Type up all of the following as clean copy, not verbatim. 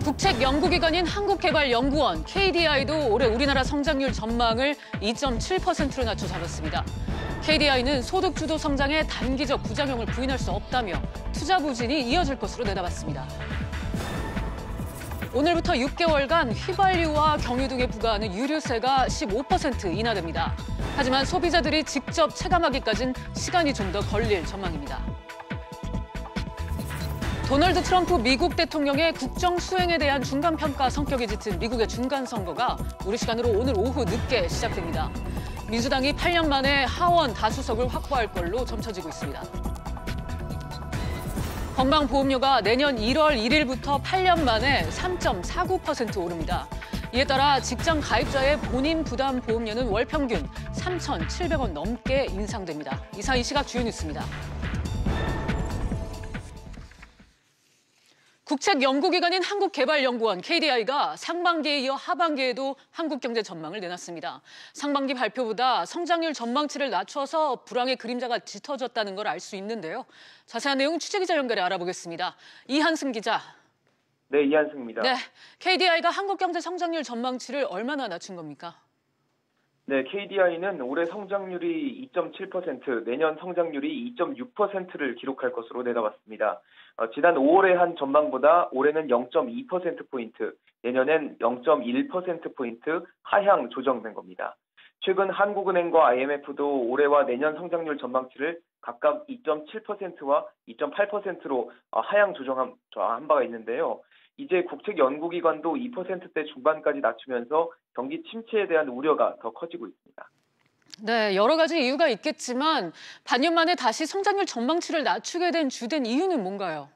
국책연구기관인 한국개발연구원 KDI도 올해 우리나라 성장률 전망을 2.7%로 낮춰 잡았습니다. KDI는 소득주도 성장에 단기적 부작용을 부인할 수 없다며 투자 부진이 이어질 것으로 내다봤습니다. 오늘부터 6개월간 휘발유와 경유 등에 부과하는 유류세가 15% 인하됩니다. 하지만 소비자들이 직접 체감하기까진 시간이 좀 더 걸릴 전망입니다. 도널드 트럼프 미국 대통령의 국정 수행에 대한 중간평가 성격이 짙은 미국의 중간선거가 우리 시간으로 오늘 오후 늦게 시작됩니다. 민주당이 8년 만에 하원 다수석을 확보할 걸로 점쳐지고 있습니다. 건강보험료가 내년 1월 1일부터 8년 만에 3.49% 오릅니다. 이에 따라 직장 가입자의 본인 부담 보험료는 월 평균 3,700원 넘게 인상됩니다. 이상 이 시각 주요 뉴스입니다. 국책연구기관인 한국개발연구원 KDI가 상반기에 이어 하반기에도 한국 경제 전망을 내놨습니다. 상반기 발표보다 성장률 전망치를 낮춰서 불황의 그림자가 짙어졌다는 걸 알 수 있는데요. 자세한 내용 취재기자 연결해 알아보겠습니다. 이한승 기자. 네, 이한승입니다. 네, KDI가 한국 경제 성장률 전망치를 얼마나 낮춘 겁니까? 네, KDI는 올해 성장률이 2.7%, 내년 성장률이 2.6%를 기록할 것으로 내다봤습니다. 지난 5월에 한 전망보다 올해는 0.2%포인트, 내년엔 0.1%포인트 하향 조정된 겁니다. 최근 한국은행과 IMF도 올해와 내년 성장률 전망치를 각각 2.7%와 2.8%로 하향 조정한 바가 있는데요. 이제 국책연구기관도 2%대 중반까지 낮추면서 경기 침체에 대한 우려가 더 커지고 있습니다. 네, 여러 가지 이유가 있겠지만 반년 만에 다시 성장률 전망치를 낮추게 된 주된 이유는 뭔가요?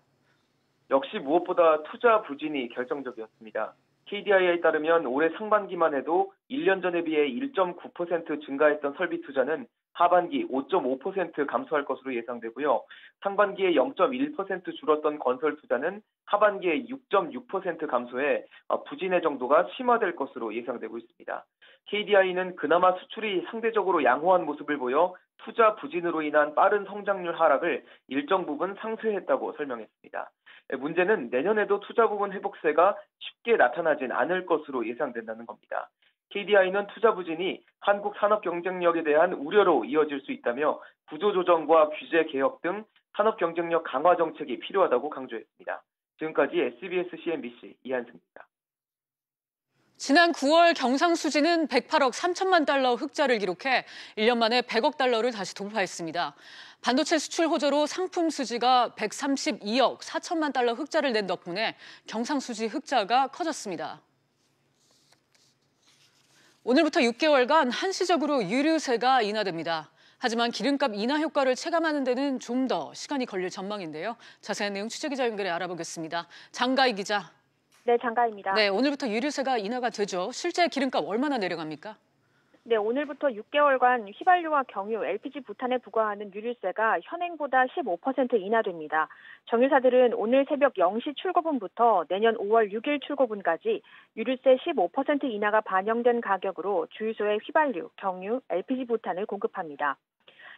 역시 무엇보다 투자 부진이 결정적이었습니다. KDI에 따르면 올해 상반기만 해도 1년 전에 비해 1.9% 증가했던 설비 투자는 하반기 5.5% 감소할 것으로 예상되고요. 상반기에 0.1% 줄었던 건설 투자는 하반기에 6.6% 감소해 부진의 정도가 심화될 것으로 예상되고 있습니다. KDI는 그나마 수출이 상대적으로 양호한 모습을 보여 투자 부진으로 인한 빠른 성장률 하락을 일정 부분 상쇄했다고 설명했습니다. 문제는 내년에도 투자 부분 회복세가 쉽게 나타나진 않을 것으로 예상된다는 겁니다. KDI는 투자 부진이 한국 산업 경쟁력에 대한 우려로 이어질 수 있다며 구조조정과 규제 개혁 등 산업 경쟁력 강화 정책이 필요하다고 강조했습니다. 지금까지 SBS CNBC 이한승입니다. 지난 9월 경상수지는 108억 3천만 달러 흑자를 기록해 1년 만에 100억 달러를 다시 돌파했습니다. 반도체 수출 호조로 상품 수지가 132억 4천만 달러 흑자를 낸 덕분에 경상수지 흑자가 커졌습니다. 오늘부터 6개월간 한시적으로 유류세가 인하됩니다. 하지만 기름값 인하 효과를 체감하는 데는 좀 더 시간이 걸릴 전망인데요. 자세한 내용 취재기자 연결해 알아보겠습니다. 장가희 기자. 네, 장가희입니다. 네, 오늘부터 유류세가 인하가 되죠. 실제 기름값 얼마나 내려갑니까? 네, 오늘부터 6개월간 휘발유와 경유, LPG 부탄에 부과하는 유류세가 현행보다 15% 인하됩니다. 정유사들은 오늘 새벽 0시 출고분부터 내년 5월 6일 출고분까지 유류세 15% 인하가 반영된 가격으로 주유소에 휘발유, 경유, LPG 부탄을 공급합니다.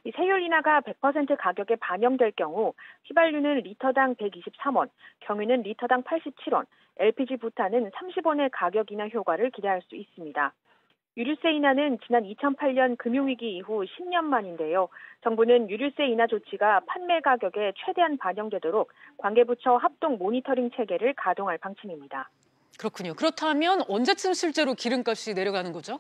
이 세율 인하가 100% 가격에 반영될 경우 휘발유는 리터당 123원, 경유는 리터당 87원, LPG 부탄은 30원의 가격 인하 효과를 기대할 수 있습니다. 유류세 인하는 지난 2008년 금융위기 이후 10년 만인데요. 정부는 유류세 인하 조치가 판매 가격에 최대한 반영되도록 관계부처 합동 모니터링 체계를 가동할 방침입니다. 그렇군요. 그렇다면 언제쯤 실제로 기름값이 내려가는 거죠?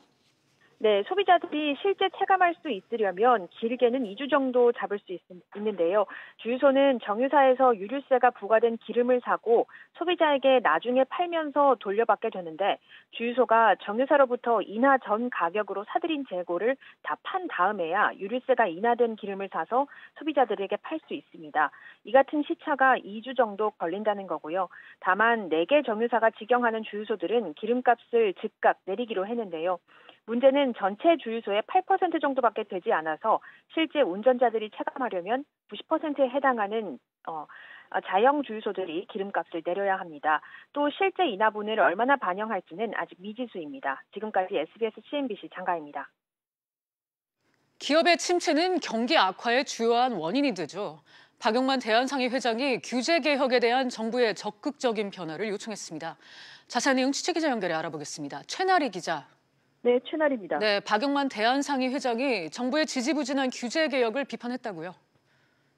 네, 소비자들이 실제 체감할 수 있으려면 길게는 2주 정도 잡을 수 있는데요. 주유소는 정유사에서 유류세가 부과된 기름을 사고 소비자에게 나중에 팔면서 돌려받게 되는데 주유소가 정유사로부터 인하 전 가격으로 사들인 재고를 다 판 다음에야 유류세가 인하된 기름을 사서 소비자들에게 팔 수 있습니다. 이 같은 시차가 2주 정도 걸린다는 거고요. 다만 4개 정유사가 직영하는 주유소들은 기름값을 즉각 내리기로 했는데요. 문제는 전체 주유소의 8% 정도밖에 되지 않아서 실제 운전자들이 체감하려면 90%에 해당하는 자영 주유소들이 기름값을 내려야 합니다. 또 실제 인하분을 얼마나 반영할지는 아직 미지수입니다. 지금까지 SBS CNBC 장가희입니다. 기업의 침체는 경기 악화의 주요한 원인이 되죠. 박용만 대한상의 회장이 규제 개혁에 대한 정부의 적극적인 변화를 요청했습니다. 자세한 내용 취재기자 연결해 알아보겠습니다. 최나리 기자. 네, 최나리입니다. 네, 박용만 대한상의 회장이 정부의 지지부진한 규제 개혁을 비판했다고요?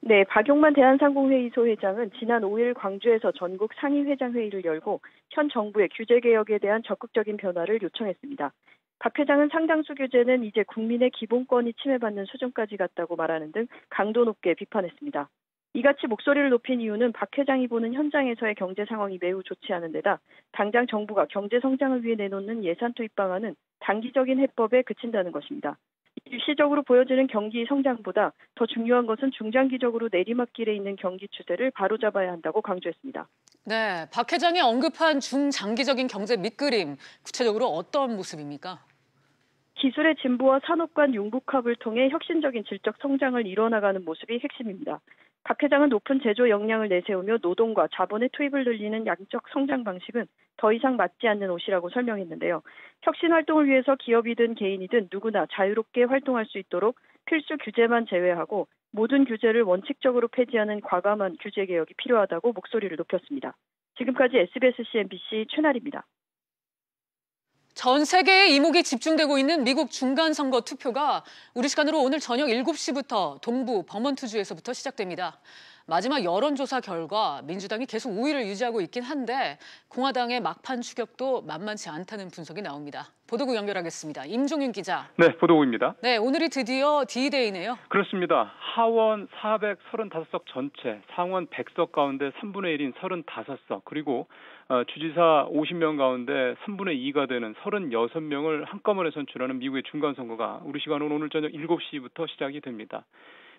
네, 박용만 대한상공회의소 회장은 지난 5일 광주에서 전국 상임회장 회의를 열고 현 정부의 규제 개혁에 대한 적극적인 변화를 요청했습니다. 박 회장은 상당수 규제는 이제 국민의 기본권이 침해받는 수준까지 갔다고 말하는 등 강도 높게 비판했습니다. 이같이 목소리를 높인 이유는 박 회장이 보는 현장에서의 경제 상황이 매우 좋지 않은 데다 당장 정부가 경제 성장을 위해 내놓는 예산 투입 방안은 단기적인 해법에 그친다는 것입니다. 일시적으로 보여지는 경기 성장보다 더 중요한 것은 중장기적으로 내리막길에 있는 경기 추세를 바로잡아야 한다고 강조했습니다. 네, 박 회장이 언급한 중장기적인 경제 밑그림, 구체적으로 어떤 모습입니까? 기술의 진보와 산업 간 융복합을 통해 혁신적인 질적 성장을 이뤄나가는 모습이 핵심입니다. 박 회장은 높은 제조 역량을 내세우며 노동과 자본의 투입을 늘리는 양적 성장 방식은 더 이상 맞지 않는 옷이라고 설명했는데요. 혁신 활동을 위해서 기업이든 개인이든 누구나 자유롭게 활동할 수 있도록 필수 규제만 제외하고 모든 규제를 원칙적으로 폐지하는 과감한 규제 개혁이 필요하다고 목소리를 높였습니다. 지금까지 SBS CNBC 최나리입니다. 전 세계의 이목이 집중되고 있는 미국 중간선거 투표가 우리 시간으로 오늘 저녁 7시부터 동부 버먼트주에서부터 시작됩니다. 마지막 여론조사 결과 민주당이 계속 우위를 유지하고 있긴 한데 공화당의 막판 추격도 만만치 않다는 분석이 나옵니다. 보도국 연결하겠습니다. 임종윤 기자. 네, 보도국입니다. 네, 오늘이 드디어 D-Day네요. 그렇습니다. 하원 435석 전체, 상원 100석 가운데 3분의 1인 35석, 그리고 주지사 50명 가운데 3분의 2가 되는 36명을 한꺼번에 선출하는 미국의 중간선거가 우리 시간으로 오늘 저녁 7시부터 시작이 됩니다.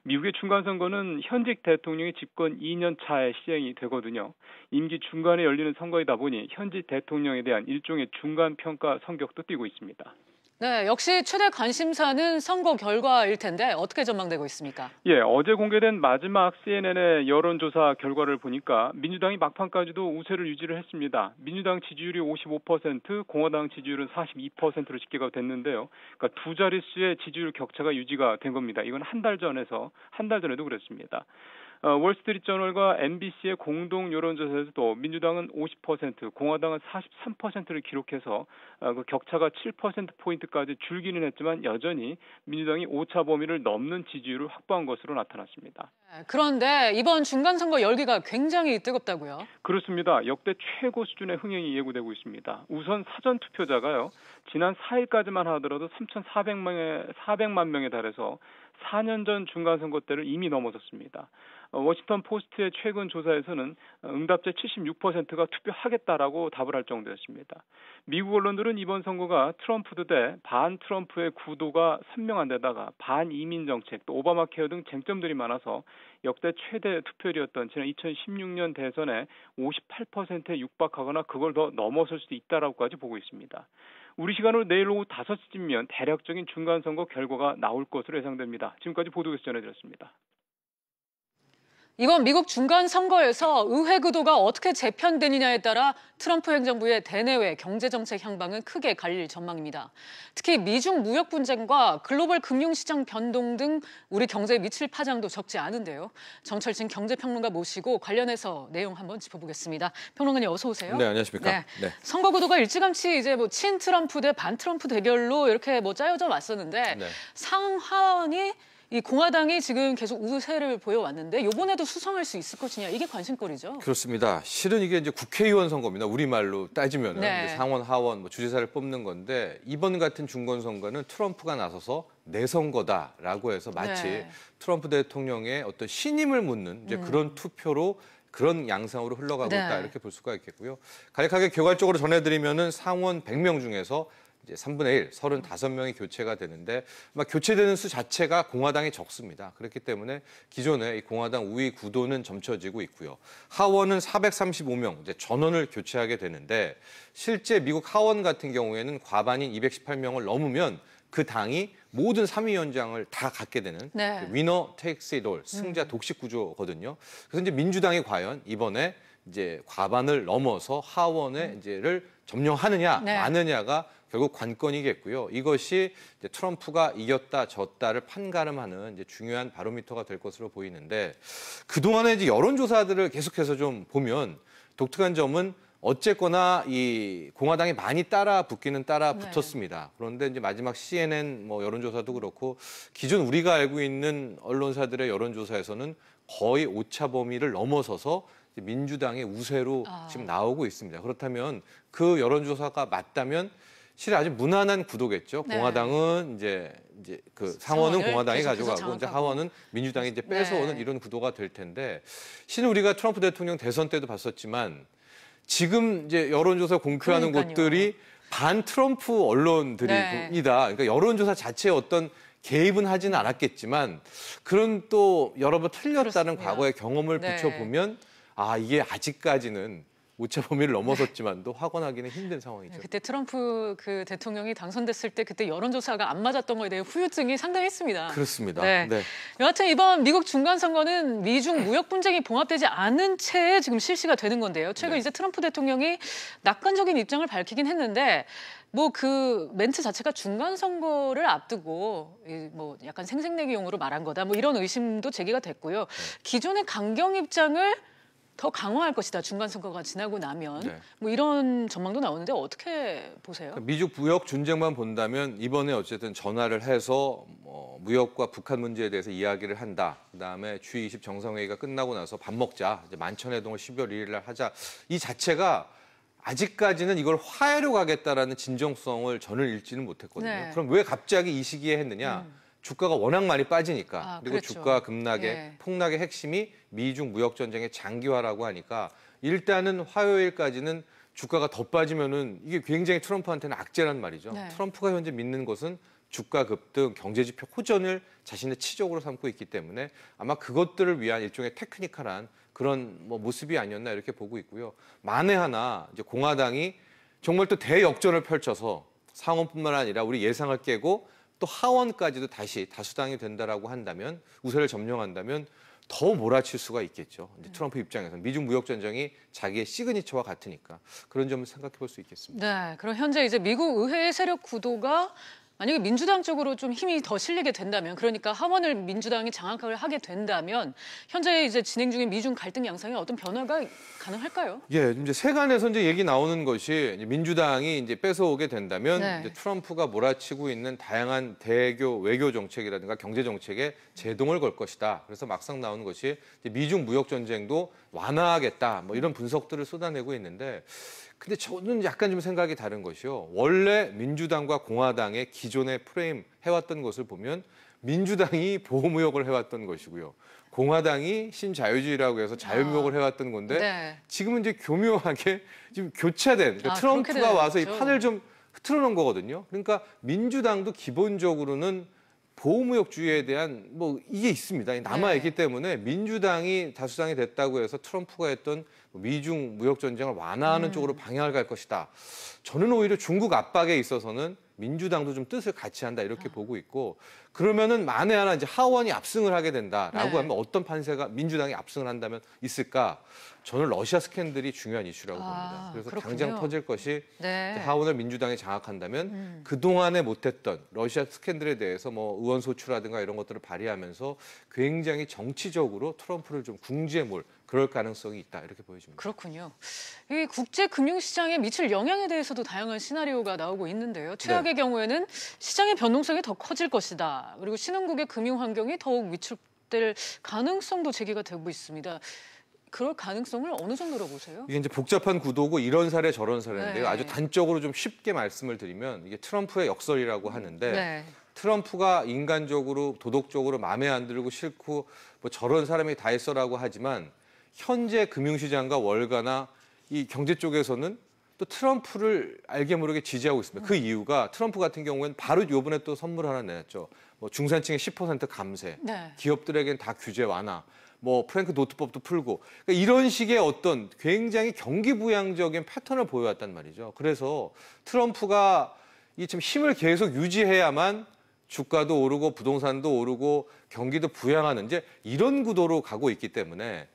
미국의 중간선거는 현직 대통령이 집권 2년 차에 시행이 되거든요. 임기 중간에 열리는 선거이다 보니 현직 대통령에 대한 일종의 중간평가 성격도 띠고 있습니다. 네, 역시 최대 관심사는 선거 결과일 텐데 어떻게 전망되고 있습니까? 예, 어제 공개된 마지막 CNN의 여론조사 결과를 보니까 민주당이 막판까지도 우세를 유지를 했습니다. 민주당 지지율이 55%, 공화당 지지율은 42%로 집계가 됐는데요. 그러니까 두 자릿수의 지지율 격차가 유지가 된 겁니다. 이건 한 달 전에도 그랬습니다. 월스트리트저널과 MBC의 공동 여론조사에서도 민주당은 50%, 공화당은 43%를 기록해서 그 격차가 7%포인트까지 줄기는 했지만 여전히 민주당이 오차 범위를 넘는 지지율을 확보한 것으로 나타났습니다. 그런데 이번 중간선거 열기가 굉장히 뜨겁다고요? 그렇습니다. 역대 최고 수준의 흥행이 예고되고 있습니다. 우선 사전 투표자가요. 지난 4일까지만 하더라도 3,400만 명에 달해서 4년 전 중간선거 때를 이미 넘어섰습니다. 워싱턴 포스트의 최근 조사에서는 응답자 76%가 투표하겠다라고 답을 할 정도였습니다. 미국 언론들은 이번 선거가 트럼프 대 반 트럼프의 구도가 선명한 데다가 반이민 정책, 또 오바마 케어 등 쟁점들이 많아서 역대 최대 투표율이었던 지난 2016년 대선에 58%에 육박하거나 그걸 더 넘어설 수도 있다라고까지 보고 있습니다. 우리 시간으로 내일 오후 5시쯤이면 대략적인 중간선거 결과가 나올 것으로 예상됩니다. 지금까지 보도국에서 전해드렸습니다. 이번 미국 중간선거에서 의회 구도가 어떻게 재편되느냐에 따라 트럼프 행정부의 대내외 경제정책 향방은 크게 갈릴 전망입니다. 특히 미중 무역 분쟁과 글로벌 금융시장 변동 등 우리 경제에 미칠 파장도 적지 않은데요. 정철진 경제평론가 모시고 관련해서 내용 한번 짚어보겠습니다. 평론가님 어서 오세요. 네, 안녕하십니까. 네. 네. 선거 구도가 일찌감치 이제 친 트럼프 대 반 트럼프 대결로 이렇게 짜여져 왔었는데 네. 상하원이 이 공화당이 지금 계속 우세를 보여왔는데 이번에도 수성할 수 있을 것이냐 이게 관심거리죠. 그렇습니다. 실은 이게 이제 국회의원 선거입니다. 우리말로 따지면은 네. 상원, 하원, 주지사를 뽑는 건데 이번 같은 중간 선거는 트럼프가 나서서 내 선거다라고 해서 마치 네. 트럼프 대통령의 어떤 신임을 묻는 이제 그런 투표로 그런 양상으로 흘러가고 네. 있다 이렇게 볼 수가 있겠고요. 간략하게 개괄적으로 전해드리면은 상원 100명 중에서 이제 3분의 1, 35명이 교체가 되는데 교체되는 수 자체가 공화당이 적습니다. 그렇기 때문에 기존의 이 공화당 우위 구도는 점쳐지고 있고요. 하원은 435명, 이제 전원을 교체하게 되는데 실제 미국 하원 같은 경우에는 과반인 218명을 넘으면 그 당이 모든 상임위원장을 다 갖게 되는 네. 위너 테이크스 잇 올, 승자 독식 구조거든요. 그래서 이제 민주당이 과연 이번에 이제 과반을 넘어서 하원의 이제를 점령하느냐 네. 마느냐가 결국 관건이겠고요. 이것이 이제 트럼프가 이겼다 졌다를 판가름하는 이제 중요한 바로미터가 될 것으로 보이는데 그동안에 이제 여론조사들을 계속해서 좀 보면 독특한 점은 어쨌거나 이 공화당이 많이 따라 붙기는 따라 붙었습니다. 그런데 이제 마지막 CNN 뭐 여론조사도 그렇고 기존 우리가 알고 있는 언론사들의 여론조사에서는 거의 오차 범위를 넘어서서 민주당의 우세로 지금 나오고 있습니다. 그렇다면 그 여론조사가 맞다면 실은 아주 무난한 구도겠죠. 네. 공화당은 이제 그 상원은 공화당이 가져가고 이제 하원은 민주당이 이제 뺏어오는 네. 이런 구도가 될 텐데 실은 우리가 트럼프 대통령 대선 때도 봤었지만 지금 이제 여론조사 공표하는 그러니까요. 곳들이 반 트럼프 언론들이다. 네. 그러니까 여론조사 자체에 어떤 개입은 하지는 않았겠지만 그런 또 여러 번 틀렸다는 그렇습니다. 과거의 경험을 네. 비춰보면 아 이게 아직까지는 오차 범위를 넘어섰지만도 확언하기는 힘든 상황이죠. 그때 트럼프 그 대통령이 당선됐을 때 그때 여론조사가 안 맞았던 거에 대해 후유증이 상당했습니다. 그렇습니다. 네. 네. 여하튼 이번 미국 중간선거는 미중 무역 분쟁이 봉합되지 않은 채 지금 실시가 되는 건데요. 최근 네. 이제 트럼프 대통령이 낙관적인 입장을 밝히긴 했는데 뭐 그 멘트 자체가 중간선거를 앞두고 뭐 약간 생색내기용으로 말한 거다. 뭐 이런 의심도 제기가 됐고요. 기존의 강경 입장을 더 강화할 것이다. 중간선거가 지나고 나면 네. 뭐 이런 전망도 나오는데 어떻게 보세요? 미중 무역 분쟁만 본다면 이번에 어쨌든 전화를 해서 무역과 북한 문제에 대해서 이야기를 한다. 그다음에 G20 정상회의가 끝나고 나서 밥 먹자. 이제 만천회동을 12월 1일 날 하자. 이 자체가 아직까지는 이걸 화해로 가겠다라는 진정성을 저는 읽지는 못했거든요. 네. 그럼 왜 갑자기 이 시기에 했느냐? 주가가 워낙 많이 빠지니까. 그리고 그렇죠. 주가 급락의 예. 폭락의 핵심이 미중 무역 전쟁의 장기화라고 하니까 일단은 화요일까지는 주가가 더 빠지면은 이게 굉장히 트럼프한테는 악재란 말이죠. 네. 트럼프가 현재 믿는 것은 주가 급등, 경제 지표 호전을 자신의 치적으로 삼고 있기 때문에 아마 그것들을 위한 일종의 테크니컬한 그런 뭐 모습이 아니었나 이렇게 보고 있고요. 만에 하나 이제 공화당이 정말 또 대역전을 펼쳐서 상원뿐만 아니라 우리 예상을 깨고 또 하원까지도 다시 다수당이 된다라고 한다면 우세를 점령한다면 더 몰아칠 수가 있겠죠. 이제 트럼프 입장에서는 미중 무역 전쟁이 자기의 시그니처와 같으니까 그런 점을 생각해 볼 수 있겠습니다. 네, 그럼 현재 이제 미국 의회의 세력 구도가 만약에 민주당 쪽으로 좀 힘이 더 실리게 된다면, 그러니까 하원을 민주당이 장악을 하게 된다면 현재 이제 진행 중인 미중 갈등 양상에 어떤 변화가 가능할까요? 예, 이제 세간에서 이제 얘기 나오는 것이 이제 민주당이 이제 뺏어오게 된다면 네. 이제 트럼프가 몰아치고 있는 다양한 대외교 외교 정책이라든가 경제 정책에 제동을 걸 것이다. 그래서 막상 나오는 것이 이제 미중 무역 전쟁도 완화하겠다. 뭐 이런 분석들을 쏟아내고 있는데. 근데 저는 약간 좀 생각이 다른 것이요. 원래 민주당과 공화당의 기존의 프레임 해왔던 것을 보면 민주당이 보호무역을 해왔던 것이고요. 공화당이 신자유주의라고 해서 자유무역을 해왔던 건데 네. 지금은 이제 교묘하게 지금 교차된 그러니까 그렇게 트럼프가 와서 이 되죠. 판을 좀 흐트러 놓은 거거든요. 그러니까 민주당도 기본적으로는 보호무역주의에 대한 뭐 이게 있습니다. 남아있기 때문에 민주당이 다수당이 됐다고 해서 트럼프가 했던 미중 무역 전쟁을 완화하는 쪽으로 방향을 갈 것이다. 저는 오히려 중국 압박에 있어서는 민주당도 좀 뜻을 같이 한다 이렇게 보고 있고 그러면은 만에 하나 이제 하원이 압승을 하게 된다라고 네. 하면 어떤 판세가 민주당이 압승을 한다면 있을까? 저는 러시아 스캔들이 중요한 이슈라고 봅니다. 그래서 그렇군요. 당장 터질 것이 네. 하원을 민주당이 장악한다면 그동안에 못했던 러시아 스캔들에 대해서 뭐 의원 소추라든가 이런 것들을 발휘하면서 굉장히 정치적으로 트럼프를 좀 궁지에 몰 그럴 가능성이 있다 이렇게 보여집니다. 그렇군요. 이 국제 금융시장에 미칠 영향에 대해서도 다양한 시나리오가 나오고 있는데요. 최악의 경우에는 시장의 변동성이 더 커질 것이다. 그리고 신흥국의 금융 환경이 더욱 위축될 가능성도 제기가 되고 있습니다. 그럴 가능성을 어느 정도로 보세요? 이게 이제 복잡한 구도고 이런 사례 저런 사례인데요. 네. 아주 단적으로 좀 쉽게 말씀을 드리면 이게 트럼프의 역설이라고 하는데 네. 트럼프가 인간적으로 도덕적으로 마음에 안 들고 싫고 뭐 저런 사람이 다 했어라고 하지만 현재 금융시장과 월가나 이 경제 쪽에서는 또 트럼프를 알게 모르게 지지하고 있습니다. 그 이유가 트럼프 같은 경우에는 바로 이번에 또 선물 하나 내놨죠. 뭐 중산층의 10% 감세, 네. 기업들에겐 다 규제 완화, 뭐 프랭크 노트법도 풀고 그러니까 이런 식의 어떤 굉장히 경기부양적인 패턴을 보여왔단 말이죠. 그래서 트럼프가 이 좀 힘을 계속 유지해야만 주가도 오르고 부동산도 오르고 경기도 부양하는 이제 이런 구도로 가고 있기 때문에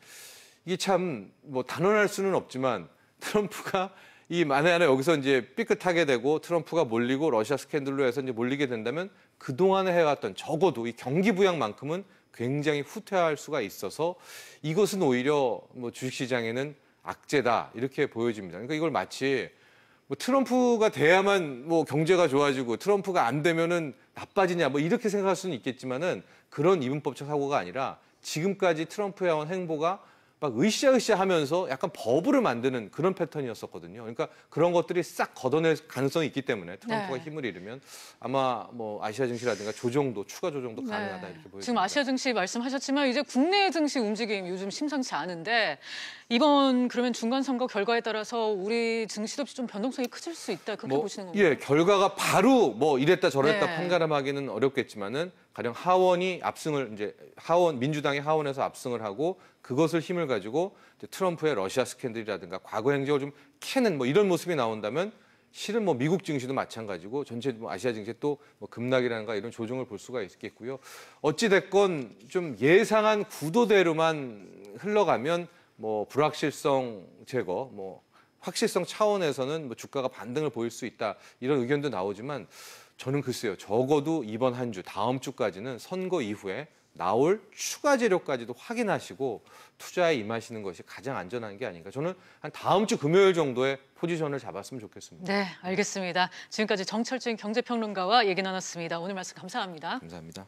이게 참 뭐 단언할 수는 없지만 트럼프가 이 만에 하나 여기서 이제 삐끗하게 되고 트럼프가 몰리고 러시아 스캔들로 해서 이제 몰리게 된다면 그동안에 해왔던 적어도 이 경기 부양만큼은 굉장히 후퇴할 수가 있어서 이것은 오히려 뭐 주식시장에는 악재다 이렇게 보여집니다. 그러니까 이걸 마치 뭐 트럼프가 돼야만 뭐 경제가 좋아지고 트럼프가 안 되면은 나빠지냐 뭐 이렇게 생각할 수는 있겠지만은 그런 이분법적 사고가 아니라 지금까지 트럼프의 해온 행보가 막 으쌰으쌰 하면서 약간 버블을 만드는 그런 패턴이었었거든요. 그러니까 그런 것들이 싹 걷어낼 가능성이 있기 때문에 트럼프가 네. 힘을 잃으면 아마 뭐 아시아 증시라든가 조정도, 추가 조정도 가능하다 이렇게 보여집니다. 지금 아시아 증시 말씀하셨지만 이제 국내 증시 움직임 요즘 심상치 않은데 이번 그러면 중간 선거 결과에 따라서 우리 증시도 좀 변동성이 커질 수 있다 그렇게 보시는 건가요? 예, 결과가 바로 뭐 이랬다 저랬다 네. 판가름하기는 어렵겠지만은 가령 하원이 압승을 이제 민주당이 하원에서 압승을 하고 그것을 힘을 가지고 이제 트럼프의 러시아 스캔들이라든가 과거 행적을 좀 캐는 뭐 이런 모습이 나온다면 실은 뭐 미국 증시도 마찬가지고 전체 뭐 아시아 증시 또 뭐 급락이라든가 이런 조정을 볼 수가 있겠고요. 어찌 됐건 좀 예상한 구도대로만 흘러가면 뭐 불확실성 제거, 뭐 확실성 차원에서는 뭐 주가가 반등을 보일 수 있다 이런 의견도 나오지만 저는 글쎄요. 적어도 이번 한 주, 다음 주까지는 선거 이후에 나올 추가 재료까지도 확인하시고 투자에 임하시는 것이 가장 안전한 게 아닌가. 저는 한 다음 주 금요일 정도에 포지션을 잡았으면 좋겠습니다. 네, 알겠습니다. 지금까지 정철진 경제평론가와 얘기 나눴습니다. 오늘 말씀 감사합니다. 감사합니다.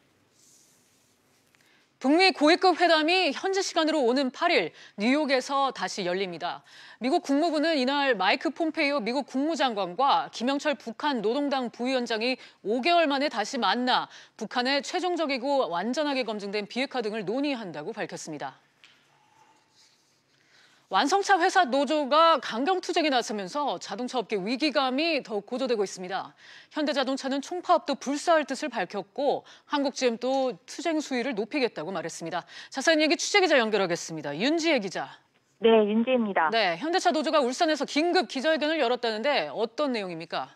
북미 고위급 회담이 현지 시간으로 오는 8일 뉴욕에서 다시 열립니다. 미국 국무부는 이날 마이크 폼페이오 미국 국무장관과 김영철 북한 노동당 부위원장이 5개월 만에 다시 만나 북한의 최종적이고 완전하게 검증된 비핵화 등을 논의한다고 밝혔습니다. 완성차 회사 노조가 강경투쟁에 나서면서 자동차 업계 위기감이 더욱 고조되고 있습니다. 현대자동차는 총파업도 불사할 뜻을 밝혔고 한국GM도 투쟁 수위를 높이겠다고 말했습니다. 자세한 얘기 취재기자 연결하겠습니다. 윤지혜 기자. 네, 윤지혜입니다. 네, 현대차 노조가 울산에서 긴급 기자회견을 열었다는데 어떤 내용입니까?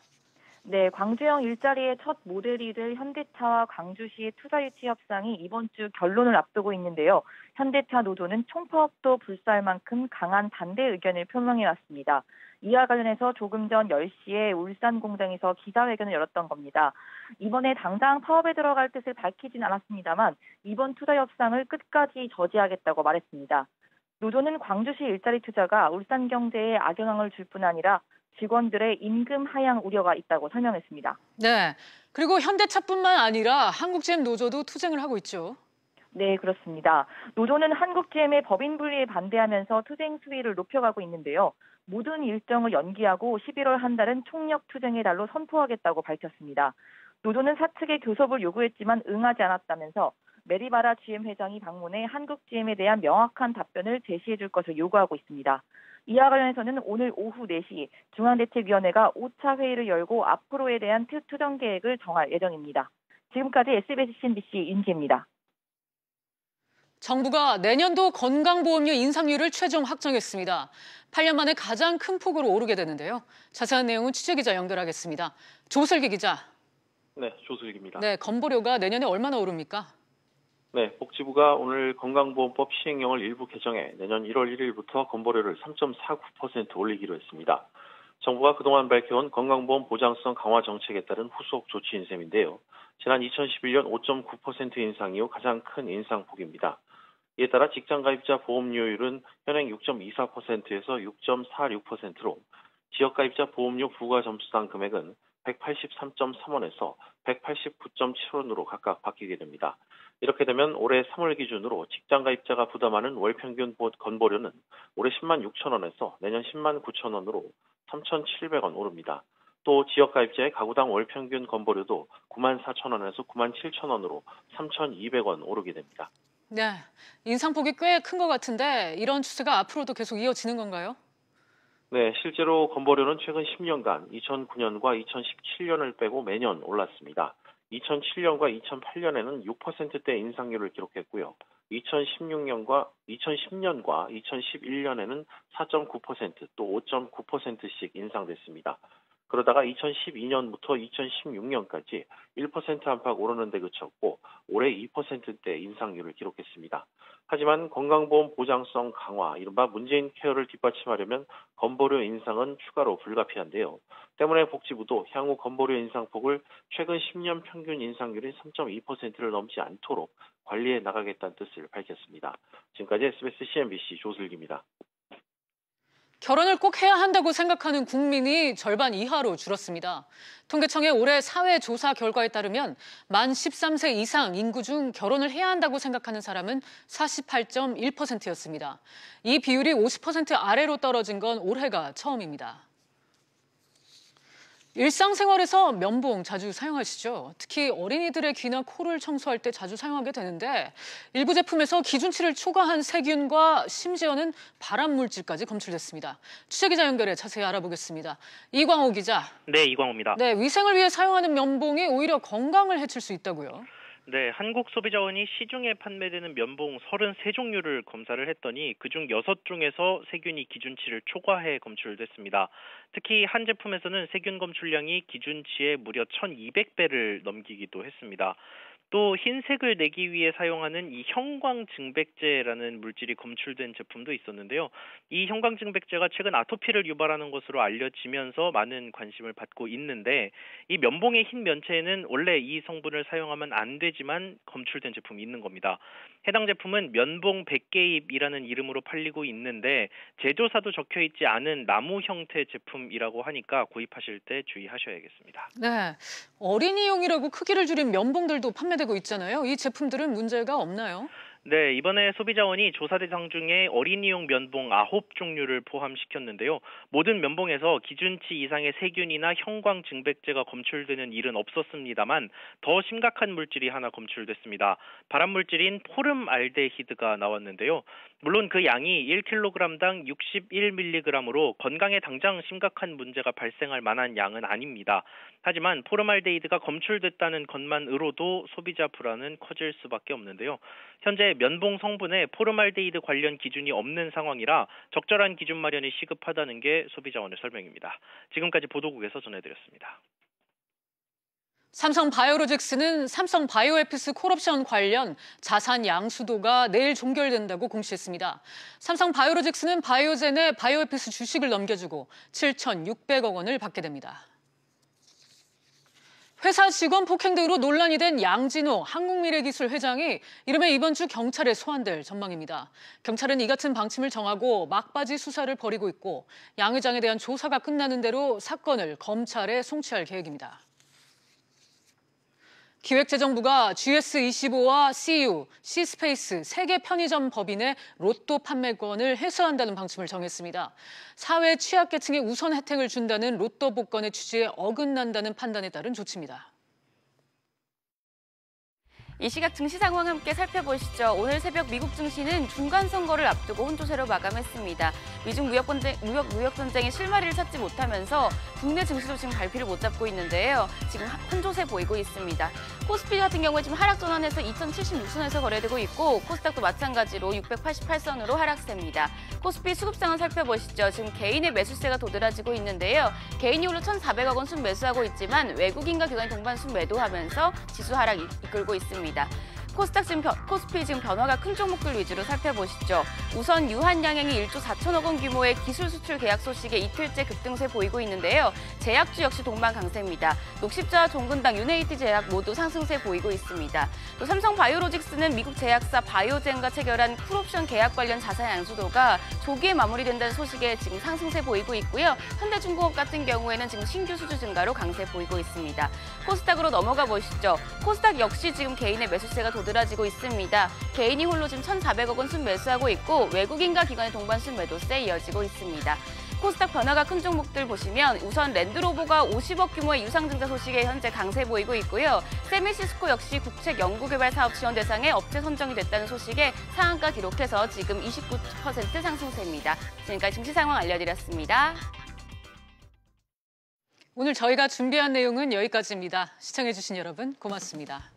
네, 광주형 일자리의 첫 모델이 될 현대차와 광주시의 투자 유치 협상이 이번 주 결론을 앞두고 있는데요. 현대차 노조는 총파업도 불사할 만큼 강한 반대 의견을 표명해 왔습니다. 이와 관련해서 조금 전 10시에 울산 공장에서 기자회견을 열었던 겁니다. 이번에 당장 파업에 들어갈 뜻을 밝히진 않았습니다만 이번 투자 협상을 끝까지 저지하겠다고 말했습니다. 노조는 광주시 일자리 투자가 울산 경제에 악영향을 줄 뿐 아니라 직원들의 임금 하향 우려가 있다고 설명했습니다. 네, 그리고 현대차뿐만 아니라 한국GM 노조도 투쟁을 하고 있죠. 네, 그렇습니다. 노조는 한국GM의 법인 분리에 반대하면서 투쟁 수위를 높여가고 있는데요. 모든 일정을 연기하고 11월 한 달은 총력 투쟁의 달로 선포하겠다고 밝혔습니다. 노조는 사측의 교섭을 요구했지만 응하지 않았다면서 메리바라 GM 회장이 방문해 한국GM에 대한 명확한 답변을 제시해 줄 것을 요구하고 있습니다. 이와 관련해서는 오늘 오후 4시 중앙대책위원회가 5차 회의를 열고 앞으로에 대한 투쟁 계획을 정할 예정입니다. 지금까지 SBS CNBC 윤지혜입니다. 정부가 내년도 건강보험료 인상률을 최종 확정했습니다. 8년 만에 가장 큰 폭으로 오르게 되는데요. 자세한 내용은 취재기자 연결하겠습니다. 조슬기 기자. 네, 조슬기입니다. 네, 건보료가 내년에 얼마나 오릅니까? 네, 복지부가 오늘 건강보험법 시행령을 일부 개정해 내년 1월 1일부터 건보료를 3.49% 올리기로 했습니다. 정부가 그동안 밝혀온 건강보험 보장성 강화 정책에 따른 후속 조치인 셈인데요. 지난 2011년 5.9% 인상 이후 가장 큰 인상폭입니다. 이에 따라 직장가입자 보험료율은 현행 6.24%에서 6.46%로 지역가입자 보험료 부과 점수당 금액은 183.3원에서 189.7원으로 각각 바뀌게 됩니다. 이렇게 되면 올해 3월 기준으로 직장가입자가 부담하는 월평균 건보료는 올해 10만 6천 원에서 내년 10만 9천 원으로 3,700원 오릅니다. 또 지역가입자의 가구당 월평균 건보료도 9만 4천 원에서 9만 7천 원으로 3,200원 오르게 됩니다. 네, 인상폭이 꽤 큰 것 같은데 이런 추세가 앞으로도 계속 이어지는 건가요? 네, 실제로 건보료는 최근 10년간 2009년과 2017년을 빼고 매년 올랐습니다. 2007년과 2008년에는 6%대 인상률을 기록했고요. 2010년과 2011년에는 4.9%, 또 5.9%씩 인상됐습니다. 그러다가 2012년부터 2016년까지 1% 안팎 오르는 데 그쳤고 올해 2%대 인상률을 기록했습니다. 하지만 건강보험 보장성 강화, 이른바 문재인 케어를 뒷받침하려면 건보료 인상은 추가로 불가피한데요. 때문에 복지부도 향후 건보료 인상폭을 최근 10년 평균 인상률인 3.2%를 넘지 않도록 관리해 나가겠다는 뜻을 밝혔습니다. 지금까지 SBS CNBC 조슬기입니다. 결혼을 꼭 해야 한다고 생각하는 국민이 절반 이하로 줄었습니다. 통계청의 올해 사회조사 결과에 따르면 만 13세 이상 인구 중 결혼을 해야 한다고 생각하는 사람은 48.1%였습니다. 이 비율이 50% 아래로 떨어진 건 올해가 처음입니다. 일상생활에서 면봉 자주 사용하시죠? 특히 어린이들의 귀나 코를 청소할 때 자주 사용하게 되는데 일부 제품에서 기준치를 초과한 세균과 심지어는 발암물질까지 검출됐습니다. 취재기자 연결해 자세히 알아보겠습니다. 이광호 기자. 네, 이광호입니다. 네, 위생을 위해 사용하는 면봉이 오히려 건강을 해칠 수 있다고요? 네, 한국소비자원이 시중에 판매되는 면봉 33종류를 검사를 했더니 그중 6종에서 세균이 기준치를 초과해 검출됐습니다. 특히 한 제품에서는 세균 검출량이 기준치의 무려 1200배를 넘기기도 했습니다. 또 흰색을 내기 위해 사용하는 이 형광증백제라는 물질이 검출된 제품도 있었는데요. 이 형광증백제가 최근 아토피를 유발하는 것으로 알려지면서 많은 관심을 받고 있는데 이 면봉의 흰 면체에는 원래 이 성분을 사용하면 안 되지만 검출된 제품이 있는 겁니다. 해당 제품은 면봉 100개입이라는 이름으로 팔리고 있는데 제조사도 적혀 있지 않은 나무 형태 제품이라고 하니까 구입하실 때 주의하셔야겠습니다. 네, 어린이용이라고 크기를 줄인 면봉들도 판매되고 있잖아요. 이 제품들은 문제가 없나요? 네, 이번에 소비자원이 조사 대상 중에 어린이용 면봉 9종류를 포함시켰는데요. 모든 면봉에서 기준치 이상의 세균이나 형광증백제가 검출되는 일은 없었습니다만 더 심각한 물질이 하나 검출됐습니다. 발암물질인 포름알데히드가 나왔는데요. 물론 그 양이 1kg당 61mg으로 건강에 당장 심각한 문제가 발생할 만한 양은 아닙니다. 하지만 포름알데히드가 검출됐다는 것만으로도 소비자 불안은 커질 수밖에 없는데요. 현재 면봉 성분에 포름알데히드 관련 기준이 없는 상황이라 적절한 기준 마련이 시급하다는 게 소비자원의 설명입니다. 지금까지 보도국에서 전해드렸습니다. 삼성바이오로직스는 삼성바이오에피스 콜옵션 관련 자산 양수도가 내일 종결된다고 공시했습니다. 삼성바이오로직스는 바이오젠에 바이오에피스 주식을 넘겨주고 7,600억 원을 받게 됩니다. 회사 직원 폭행 등으로 논란이 된 양진호 한국미래기술 회장이 이르면 이번 주 경찰에 소환될 전망입니다. 경찰은 이 같은 방침을 정하고 막바지 수사를 벌이고 있고 양 회장에 대한 조사가 끝나는 대로 사건을 검찰에 송치할 계획입니다. 기획재정부가 GS25와 CU, C스페이스 3개 편의점 법인의 로또 판매권을 해소한다는 방침을 정했습니다. 사회 취약계층에 우선 혜택을 준다는 로또 복권의 취지에 어긋난다는 판단에 따른 조치입니다. 이 시각 증시 상황 함께 살펴보시죠. 오늘 새벽 미국 증시는 중간 선거를 앞두고 혼조세로 마감했습니다. 미중 무역 전쟁이 실마리를 찾지 못하면서 국내 증시도 지금 갈피를 못 잡고 있는데요. 지금 혼조세 보이고 있습니다. 코스피 같은 경우에 지금 하락 전환해서 2076선에서 거래되고 있고 코스닥도 마찬가지로 688선으로 하락세입니다. 코스피 수급상을 살펴보시죠. 지금 개인의 매수세가 도드라지고 있는데요. 개인이 홀로 1,400억 원 순매수하고 있지만 외국인과 기관이 동반 순매도하면서 지수 하락 이끌고 있습니다. 코스피 지금 변화가 큰 종목들 위주로 살펴보시죠. 우선 유한양행이 1조 4천억 원 규모의 기술 수출 계약 소식에 이틀째 급등세 보이고 있는데요. 제약주 역시 동반 강세입니다. 녹십자와 종근당, 유네이티 제약 모두 상승세 보이고 있습니다. 또 삼성바이오로직스는 미국 제약사 바이오젠과 체결한 쿨옵션 계약 관련 자산 양수도가 조기에 마무리된다는 소식에 지금 상승세 보이고 있고요. 현대중공업 같은 경우에는 지금 신규 수주 증가로 강세 보이고 있습니다. 코스닥으로 넘어가 보시죠. 코스닥 역시 지금 개인의 매수세가 도드라지고 있습니다. 개인이 홀로 지금 1,400억 원 순매수하고 있고 외국인과 기관의 동반 순매도세 이어지고 있습니다. 코스닥 변화가 큰 종목들 보시면 우선 랜드로버가 50억 규모의 유상증자 소식에 현재 강세 보이고 있고요. 세미시스코 역시 국책 연구개발 사업 지원 대상에 업체 선정이 됐다는 소식에 상한가 기록해서 지금 29% 상승세입니다. 지금까지 증시 상황 알려드렸습니다. 오늘 저희가 준비한 내용은 여기까지입니다. 시청해주신 여러분 고맙습니다.